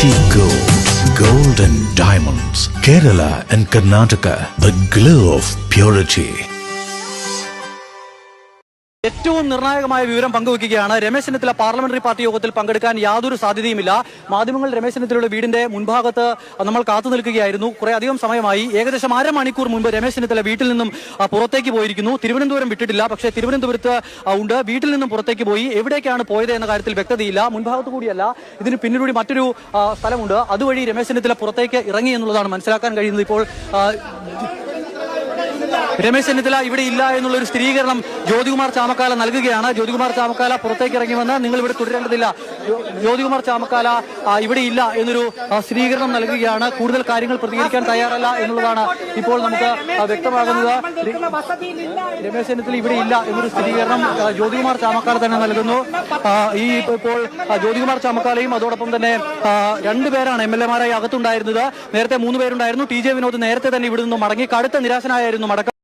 City Gold and Diamonds, Kerala and Karnataka, the glow of purity. ഏറ്റവും നിർണായകമായ വിവരം പങ്കുവയ്ക്കുകയാണ്. Ramesh Chennithala parliamentary party യോഗത്തിൽ പങ്കെടുക്കാൻ യാതൊരു സാധ്യതയുമില്ല. മാധ്യമങ്ങൾ രമേശ് ചെന്നിത്തലയുടെ വീടിന്റെ മുൻഭാഗത്ത് നമ്മൾ കാത്തു നിൽക്കുകയായിരുന്നു. കുറെ അധികം സമയമായി. ഏകദേശം അരമണിക്കൂർ മുൻപ് രമേശ് ചെന്നിത്തല വീട്ടിൽ നിന്നും പുറത്തേക്ക് പോയിരിക്കുന്നു. തിരുവനന്തപുരം വിട്ടിട്ടില്ല, പക്ഷേ തിരുവനന്തപുരത്ത് ഉണ്ട്. വീട്ടിൽ നിന്നും പുറത്തേക്ക് പോയി. എവിടേക്കാണ് പോയത് എന്ന കാര്യത്തിൽ വ്യക്തതയില്ല. മുൻഭാഗത്ത് കൂടിയല്ല, ഇതിന് പിന്നിലൂടെ മറ്റൊരു സ്ഥലമുണ്ട്. അതുവഴി രമേശ് ചെന്നിത്തല പുറത്തേക്ക് ഇറങ്ങി എന്നുള്ളതാണ് മനസ്സിലാക്കാൻ കഴിയുന്നത്. ഇപ്പോൾ രമേശ് ചെന്നിത്തല ഇവിടെ ഇല്ല എന്നുള്ള ഒരു സ്ഥിരീകരണം ജ്യോതികുമാർ ചാമക്കാല നൽകുകയാണ്. ജ്യോതികുമാർ ചാമക്കാല പുറത്തേക്ക് ഇറങ്ങി വന്ന് നിങ്ങൾ ഇവിടെ തുടരേണ്ടതില്ല, ജ്യോതികുമാർ ചാമക്കാല ഇവിടെ ഇല്ല എന്നൊരു സ്ഥിരീകരണം നൽകുകയാണ്. കൂടുതൽ കാര്യങ്ങൾ പ്രതികരിക്കാൻ തയ്യാറല്ല എന്നുള്ളതാണ് ഇപ്പോൾ നമുക്ക് വ്യക്തമാകുന്നത്. രമേശ് ചെന്നിത്തല ഇവിടെ ഇല്ല എന്നൊരു സ്ഥിരീകരണം ജ്യോതികുമാർ ചാമക്കാല തന്നെ നൽകുന്നു. ഇപ്പോൾ ജ്യോതികുമാർ ചാമക്കാലയും അതോടൊപ്പം തന്നെ രണ്ടുപേരാണ് എംഎൽഎമാരായി അകത്തുണ്ടായിരുന്നത്. നേരത്തെ 3 പേരുണ്ടായിരുന്നു. ടി ജെ വിനോദ് നേരത്തെ തന്നെ ഇവിടെ നിന്ന് മടങ്ങി കടുത്ത നിരാശനായിരുന്നു മടക്കം.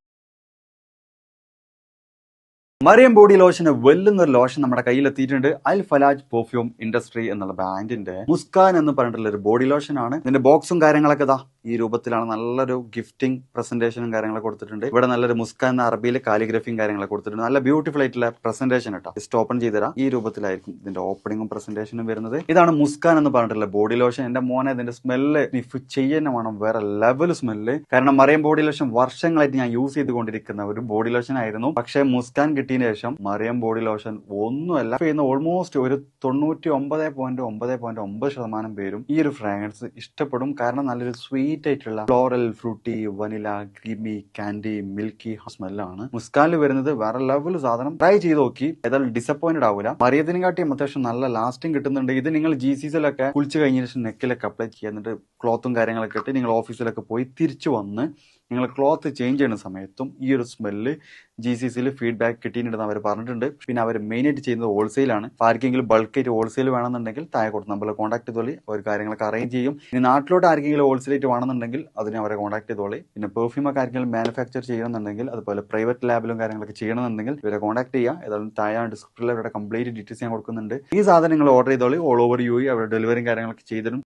മറിയം ബോഡി ലോഷന് വെല്ലുന്നൊരു ലോഷൻ നമ്മുടെ കയ്യിലെത്തിയിട്ടുണ്ട്. അൽ ഫലാജ് പെർഫ്യൂം ഇൻഡസ്ട്രി എന്നുള്ള ബ്രാൻഡിന്റെ മുസ്കാൻ എന്ന് പറഞ്ഞിട്ടുള്ള ഒരു ബോഡി ലോഷൻ ആണ്. ഇതിന്റെ ബോക്സും കാര്യങ്ങളൊക്കെ ഇതാ ഈ രൂപത്തിലാണ്. നല്ലൊരു ഗിഫ്റ്റിംഗ് പ്രസന്റേഷനും കാര്യങ്ങളൊക്കെ കൊടുത്തിട്ടുണ്ട്. ഇവിടെ നല്ലൊരു മുസ്കാൻ എന്ന അറബിയിൽ കാലിഗ്രഫിയും കാര്യങ്ങളൊക്കെ കൊടുത്തിട്ടുണ്ട്. നല്ല ബ്യൂട്ടിഫുൾ ആയിട്ടുള്ള പ്രസന്റേഷൻ കേട്ടോ. ജസ്റ്റ് ഓപ്പൺ ചെയ്തുതരാം. ഈ രൂപത്തിലായിരിക്കും ഇതിന്റെ ഓപ്പണിങ്ങും പ്രസന്റേഷനും വരുന്നത്. ഇതാണ് മുസ്കാൻ എന്ന് പറഞ്ഞിട്ടുള്ള ബോഡി ലോഷൻ. എന്റെ മോനെ ഇതിന്റെ സ്മെല്ല് സ്നിഫ് ചെയ്യുന്ന വേണം, വേറെ ലെവൽ സ്മെല്ല്. കാരണം മറിയം ബോഡി ലോഷൻ വർഷങ്ങളായിട്ട് ഞാൻ യൂസ് ചെയ്തുകൊണ്ടിരിക്കുന്ന ഒരു ബോഡി ലോഷൻ ആയിരുന്നു. പക്ഷേ മുസ്കാൻ കിട്ടിയതിന് ശേഷം മറിയം ബോഡി ലോഷൻ ഒന്നുമല്ല ചെയ്യുന്ന ഓൾമോസ്റ്റ് ഒരു 99.9% പേരും ഈ ഒരു ഫ്രാഗ്രൻസ് ഇഷ്ടപ്പെടും. കാരണം നല്ലൊരു സ്വീറ്റ് ആയിട്ടുള്ള floral, fruity, vanilla, creamy, candy, milky സ്മെല്ലാണ് മുസ്കാനിൽ വരുന്നത്. വേറെ ലെവൽ സാധനം. ട്രൈ ചെയ്ത് നോക്കി, ഏതായാലും ഡിസപ്പോയിന്റഡ് ആവില്ല. മറിയത്തിനെ കാട്ടിയും അത്യാവശ്യം നല്ല ലാസ്റ്റിംഗ് കിട്ടുന്നുണ്ട്. ഇത് നിങ്ങൾ GCCയിലൊക്കെ കുളിച്ച് കഴിഞ്ഞ ശേഷം നെക്കിലൊക്കെ അപ്ലൈ ചെയ്യുക. എന്നിട്ട് ക്ലോത്തും കാര്യങ്ങളൊക്കെ ഇട്ട് നിങ്ങൾ ഓഫീസിലൊക്കെ പോയി തിരിച്ചു വന്ന് നിങ്ങൾ ക്ലോത്ത് ചേഞ്ച് ചെയ്യുന്ന സമയത്തും ഈ ഒരു സ്മെല്ല് GCCയിൽ ഫീഡ്ബാക്ക് കിട്ടിയിട്ടുണ്ടെന്ന് അവർ പറഞ്ഞിട്ടുണ്ട്. പിന്നെ അവർ മെയിനായിട്ട് ചെയ്യുന്നത് ഹോൾസെയിലാണ്. ആർക്കെങ്കിലും ബൾക്കായിട്ട് ഹോൾസെയിൽ വേണമെന്നുണ്ടെങ്കിൽ താഴെ കൊടുത്ത് നമ്മളെ കോൺടാക്ട് ചെയ്തോളി. അവർ കാര്യങ്ങളൊക്കെ അറേഞ്ച് ചെയ്യും. ഇനി നാട്ടിലോട്ട് ആർക്കെങ്കിലും ഹോൾസെയിലായിട്ട് വേണമെന്നുണ്ടെങ്കിൽ അതിനെ അവരെ കോൺടാക്ട് ചെയ്തോളി. പിന്നെ പെർഫ്യൂം ഒക്കെ ആർക്കെങ്കിലും മാനുഫാക്ചർ ചെയ്യണമെന്നുണ്ടെങ്കിൽ, അതുപോലെ പ്രൈവറ്റ് ലാബിലും കാര്യങ്ങളൊക്കെ ചെയ്യണമെന്നുണ്ടെങ്കിൽ ഇവരെ കോൺടാക്ട് ചെയ്യുക. ഏതായാലും താഴെ ഡിസ്ക്രിപ്ഷനിൽ അവരുടെ കംപ്ലീറ്റ് ഡീറ്റെയിൽസ് ഞാൻ കൊടുക്കുന്നുണ്ട്. ഈ സാധനം നിങ്ങൾ ഓർഡർ ചെയ്തോളി. ഓൾ ഓവർ UAE അവരുടെ ഡെലിവറിയും കാര്യങ്ങളൊക്കെ ചെയ്തിടും.